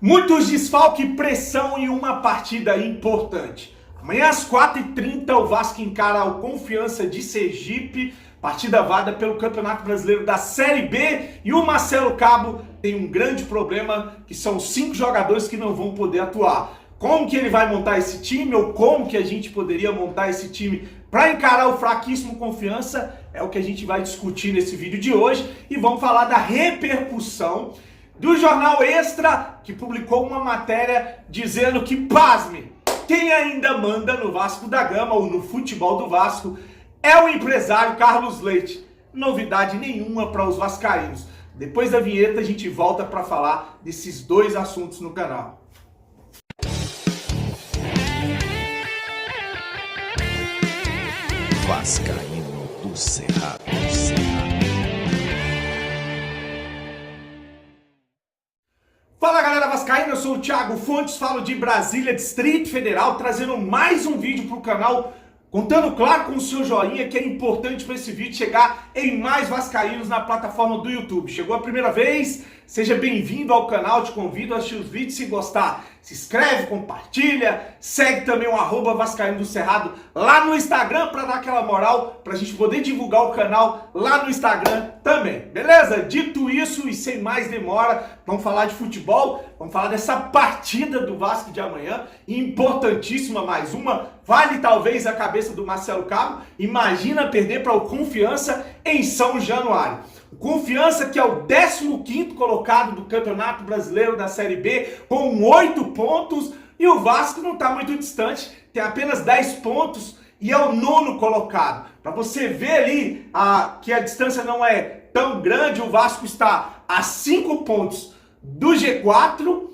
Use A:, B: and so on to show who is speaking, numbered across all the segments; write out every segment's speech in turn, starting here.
A: Muitos desfalques, pressão e uma partida importante. Amanhã às 4h30 o Vasco encara o Confiança de Sergipe, partida válida pelo Campeonato Brasileiro da Série B, e o Marcelo Cabo tem um grande problema, que são 5 jogadores que não vão poder atuar. Como que ele vai montar esse time, ou como que a gente poderia montar esse time para encarar o fraquíssimo Confiança, é o que a gente vai discutir nesse vídeo de hoje, e vamos falar da repercussão do Jornal Extra, que publicou uma matéria dizendo que, pasme, quem ainda manda no Vasco da Gama, ou no futebol do Vasco, é o empresário Carlos Leite. Novidade nenhuma para os vascaínos. Depois da vinheta a gente volta para falar desses dois assuntos no canal.
B: Vascaíno do Cerrado.
A: Fala galera vascaína, eu sou o Thiago Fontes, falo de Brasília, Distrito Federal, trazendo mais um vídeo para o canal, contando claro com o seu joinha, que é importante para esse vídeo chegar em mais vascaínos na plataforma do YouTube. Chegou a primeira vez? Seja bem-vindo ao canal, te convido a assistir os vídeos. Se gostar, se inscreve, compartilha, segue também o @Vascaíno do Cerrado lá no Instagram para dar aquela moral, para a gente poder divulgar o canal lá no Instagram também, beleza? Dito isso e sem mais demora, vamos falar de futebol, vamos falar dessa partida do Vasco de amanhã, importantíssima, mais uma, vale talvez a cabeça do Marcelo Cabo. Imagina perder para o Confiança em São Januário. O Confiança, que é o 15º colocado do Campeonato Brasileiro da Série B, com 8 pontos, e o Vasco não está muito distante, tem apenas 10 pontos e é o 9º colocado. Para você ver ali que a distância não é tão grande, o Vasco está a 5 pontos do G4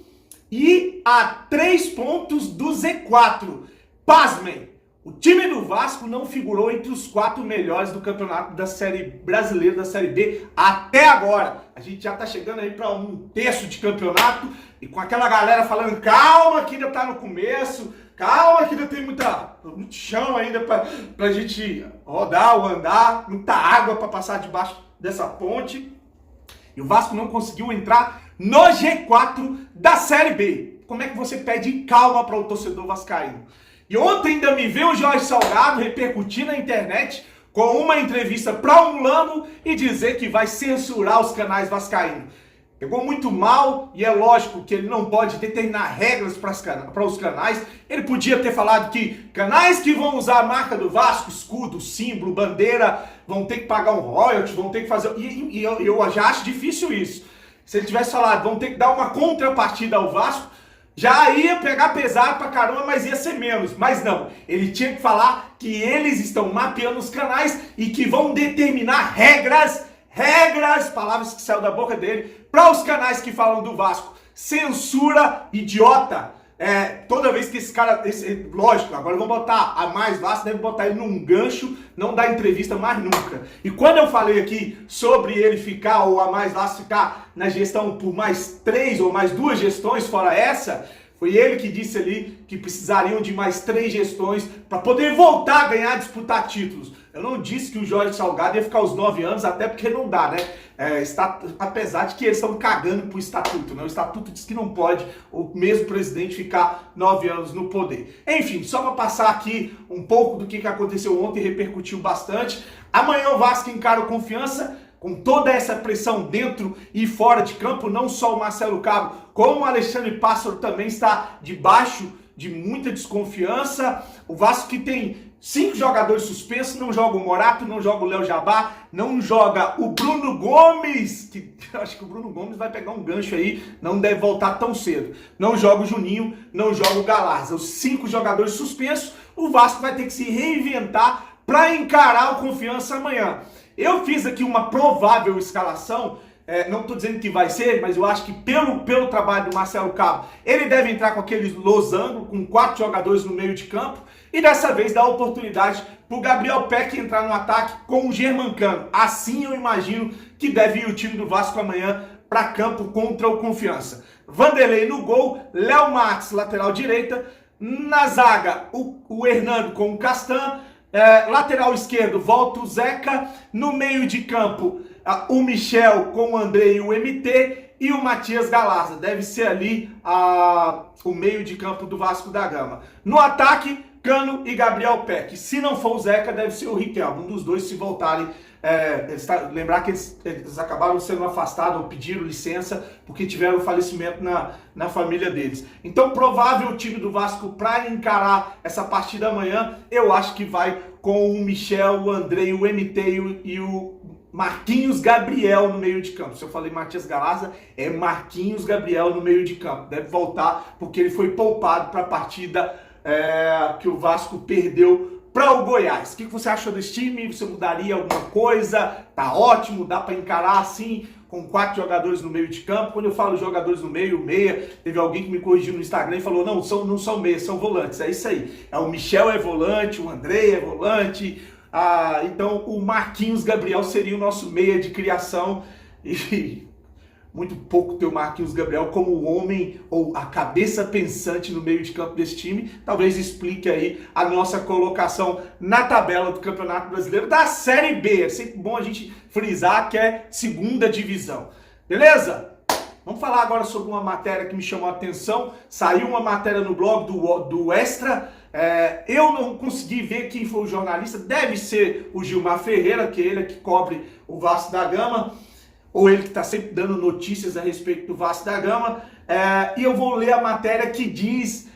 A: e a 3 pontos do Z4. Pasmem! O time do Vasco não figurou entre os 4 melhores do campeonato da Série Brasileira, da Série B, até agora. A gente já tá chegando aí para 1/3 de campeonato e com aquela galera falando, calma que ainda tá no começo, calma que ainda tem muito chão ainda pra gente rodar ou andar, muita água para passar debaixo dessa ponte. E o Vasco não conseguiu entrar no G4 da Série B. Como é que você pede calma para o torcedor vascaíno? E ontem ainda me veio o Jorge Salgado repercutir na internet com uma entrevista para um Lano e dizer que vai censurar os canais vascaínos. Pegou muito mal, e é lógico que ele não pode determinar regras para os canais. Ele podia ter falado que canais que vão usar a marca do Vasco, escudo, símbolo, bandeira, vão ter que pagar um royalty, vão ter que fazer... E eu já acho difícil isso. Se ele tivesse falado, vão ter que dar uma contrapartida ao Vasco, já ia pegar pesado pra caramba, mas ia ser menos. Mas não, ele tinha que falar que eles estão mapeando os canais e que vão determinar regras, palavras que saíram da boca dele, para os canais que falam do Vasco. Censura idiota. Toda vez que esse cara, lógico, agora vão botar a Mais Vasco, deve botar ele num gancho, não dá entrevista mais nunca. E quando eu falei aqui sobre ele ficar, ou a Mais Vasco ficar na gestão por mais 3 ou mais 2 gestões fora essa, foi ele que disse ali que precisariam de mais 3 gestões para poder voltar a ganhar, disputar títulos. Eu não disse que o Jorge Salgado ia ficar os 9 anos, até porque não dá, né? Apesar de que eles estão cagando pro estatuto, né? O estatuto diz que não pode o mesmo presidente ficar 9 anos no poder. Enfim, só para passar aqui um pouco do que aconteceu ontem, repercutiu bastante. Amanhã o Vasco encara o Confiança, com toda essa pressão dentro e fora de campo. Não só o Marcelo Cabo, como o Alexandre Pássaro também está debaixo de muita desconfiança. O Vasco, que tem 5 jogadores suspensos, não joga o Morato, não joga o Léo Jabá, não joga o Bruno Gomes, que eu acho que o Bruno Gomes vai pegar um gancho aí, não deve voltar tão cedo. Não joga o Juninho, não joga o Galarza. Os 5 jogadores suspensos, o Vasco vai ter que se reinventar para encarar o Confiança amanhã. Eu fiz aqui uma provável escalação, não estou dizendo que vai ser, mas eu acho que pelo trabalho do Marcelo Cabo, ele deve entrar com aquele losango, com 4 jogadores no meio de campo, e dessa vez dar oportunidade para o Gabriel Peck entrar no ataque com o Germancano. Assim eu imagino que deve ir o time do Vasco amanhã para campo contra o Confiança. Vanderlei no gol, Léo Matos, lateral direita, na zaga o Hernando com o Castan, lateral esquerdo volta o Zeca, no meio de campo o Michel com o André e o MT, e o Matias Galarza. Deve ser ali o meio de campo do Vasco da Gama. No ataque, Cano e Gabriel Peck. Se não for o Zeca, deve ser o Riquelme. Um dos dois se voltarem. Lembrar que eles acabaram sendo afastados ou pediram licença porque tiveram falecimento na família deles. Então, provável o time do Vasco para encarar essa partida amanhã, eu acho que vai com o Michel, o Andrei, o MT e o Marquinhos Gabriel no meio de campo. Se eu falei Matias Galarza, é Marquinhos Gabriel no meio de campo. Deve voltar porque ele foi poupado para a partida que o Vasco perdeu para o Goiás. O que você achou desse time? Você mudaria alguma coisa? Tá ótimo, dá para encarar assim, com 4 jogadores no meio de campo. Quando eu falo jogadores no meio, meia, teve alguém que me corrigiu no Instagram e falou, não são meias, são volantes. É isso aí. O Michel é volante, o Andrei é volante. Então o Marquinhos Gabriel seria o nosso meia de criação. E muito pouco ter o Marquinhos Gabriel como o homem ou a cabeça pensante no meio de campo desse time. Talvez explique aí a nossa colocação na tabela do Campeonato Brasileiro da Série B. É sempre bom a gente frisar que é segunda divisão. Beleza? Vamos falar agora sobre uma matéria que me chamou a atenção. Saiu uma matéria no blog do Extra. Eu não consegui ver quem foi o jornalista. Deve ser o Gilmar Ferreira, que ele é que cobre o Vasco da Gama, ou ele que está sempre dando notícias a respeito do Vasco da Gama, e eu vou ler a matéria que diz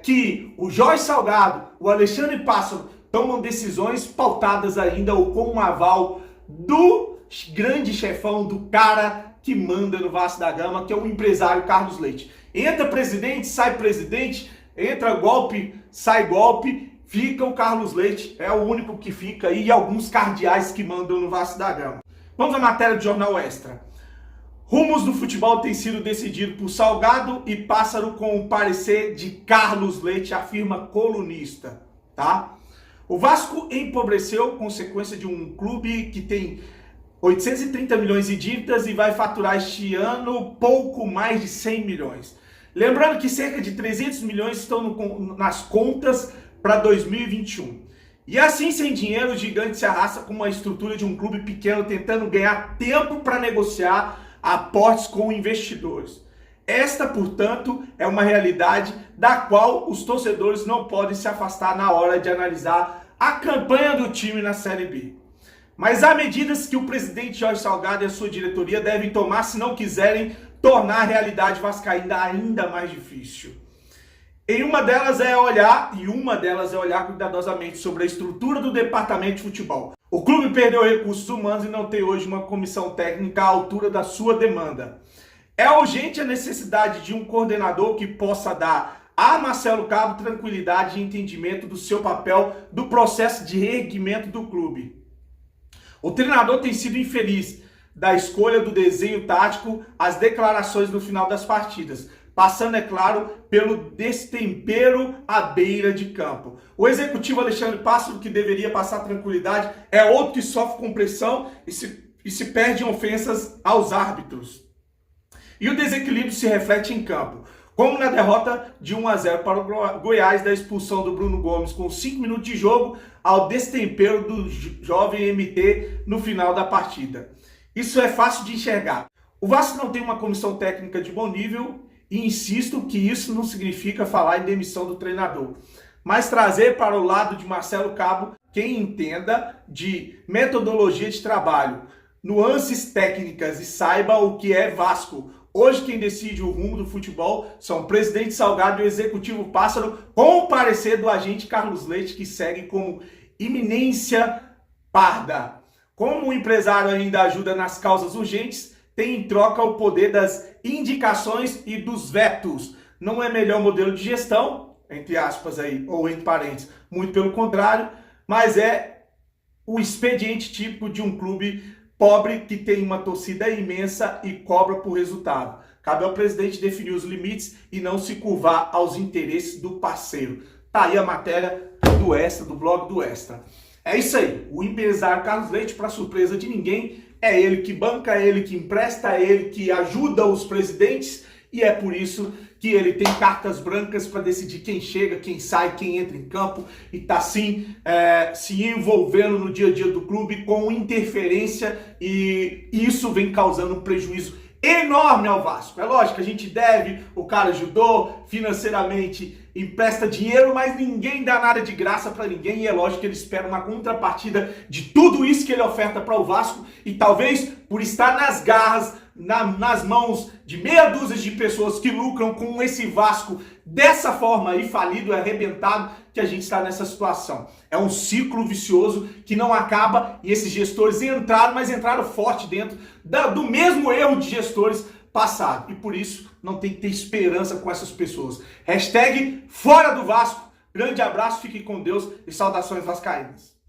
A: que o Jorge Salgado, o Alexandre Pássaro tomam decisões pautadas ainda ou com um aval do grande chefão, do cara que manda no Vasco da Gama, que é o empresário Carlos Leite. Entra presidente, sai presidente, entra golpe, sai golpe, fica o Carlos Leite, é o único que fica aí, e alguns cardeais que mandam no Vasco da Gama. Vamos à matéria do Jornal Extra. Rumos do futebol têm sido decididos por Salgado e Pássaro com o parecer de Carlos Leite, afirma colunista. Tá? O Vasco empobreceu, consequência de um clube que tem 830 milhões de dívidas e vai faturar este ano pouco mais de 100 milhões. Lembrando que cerca de 300 milhões estão nas contas para 2021. E assim, sem dinheiro, o gigante se arrasta com uma estrutura de um clube pequeno tentando ganhar tempo para negociar aportes com investidores. Esta, portanto, é uma realidade da qual os torcedores não podem se afastar na hora de analisar a campanha do time na Série B. Mas há medidas que o presidente Jorge Salgado e a sua diretoria devem tomar se não quiserem tornar a realidade vascaína ainda mais difícil. Uma delas é olhar cuidadosamente sobre a estrutura do departamento de futebol. O clube perdeu recursos humanos e não tem hoje uma comissão técnica à altura da sua demanda. É urgente a necessidade de um coordenador que possa dar a Marcelo Cabo tranquilidade e entendimento do seu papel do processo de reerguimento do clube. O treinador tem sido infeliz da escolha do desenho tático às declarações no final das partidas, passando, é claro, pelo destempero à beira de campo. O executivo Alexandre Pássaro, que deveria passar tranquilidade, é outro que sofre com pressão e se perde em ofensas aos árbitros. E o desequilíbrio se reflete em campo, como na derrota de 1-0 para o Goiás, da expulsão do Bruno Gomes com 5 minutos de jogo, ao destempero do jovem MT no final da partida. Isso é fácil de enxergar. O Vasco não tem uma comissão técnica de bom nível, e insisto que isso não significa falar em demissão do treinador, mas trazer para o lado de Marcelo Cabo quem entenda de metodologia de trabalho, nuances técnicas e saiba o que é Vasco. Hoje quem decide o rumo do futebol são o presidente Salgado e o executivo Pássaro, com o parecer do agente Carlos Leite, que segue como iminência parda. Como o empresário ainda ajuda nas causas urgentes, tem em troca o poder das indicações e dos vetos. Não é melhor modelo de gestão, entre aspas aí, ou entre parênteses, muito pelo contrário, mas é o expediente típico de um clube pobre que tem uma torcida imensa e cobra por resultado. Cabe ao presidente definir os limites e não se curvar aos interesses do parceiro. Tá aí a matéria do Extra, do blog do Extra. É isso aí, o empresário Carlos Leite, para surpresa de ninguém, é ele que banca, é ele que empresta, é ele que ajuda os presidentes, e é por isso que ele tem cartas brancas para decidir quem chega, quem sai, quem entra em campo, e está sim se envolvendo no dia a dia do clube com interferência, e isso vem causando um prejuízo enorme ao Vasco. É lógico que a gente deve, o cara ajudou financeiramente, empresta dinheiro, mas ninguém dá nada de graça para ninguém e é lógico que ele espera uma contrapartida de tudo isso que ele oferta para o Vasco e talvez por estar nas garras, nas mãos de meia dúzia de pessoas que lucram com esse Vasco dessa forma aí, falido, arrebentado, que a gente está nessa situação. É um ciclo vicioso que não acaba e esses gestores entraram, mas entraram forte dentro do mesmo erro de gestores passados. E por isso não tem que ter esperança com essas pessoas. Hashtag fora do Vasco. Grande abraço, fique com Deus e saudações vascaínas.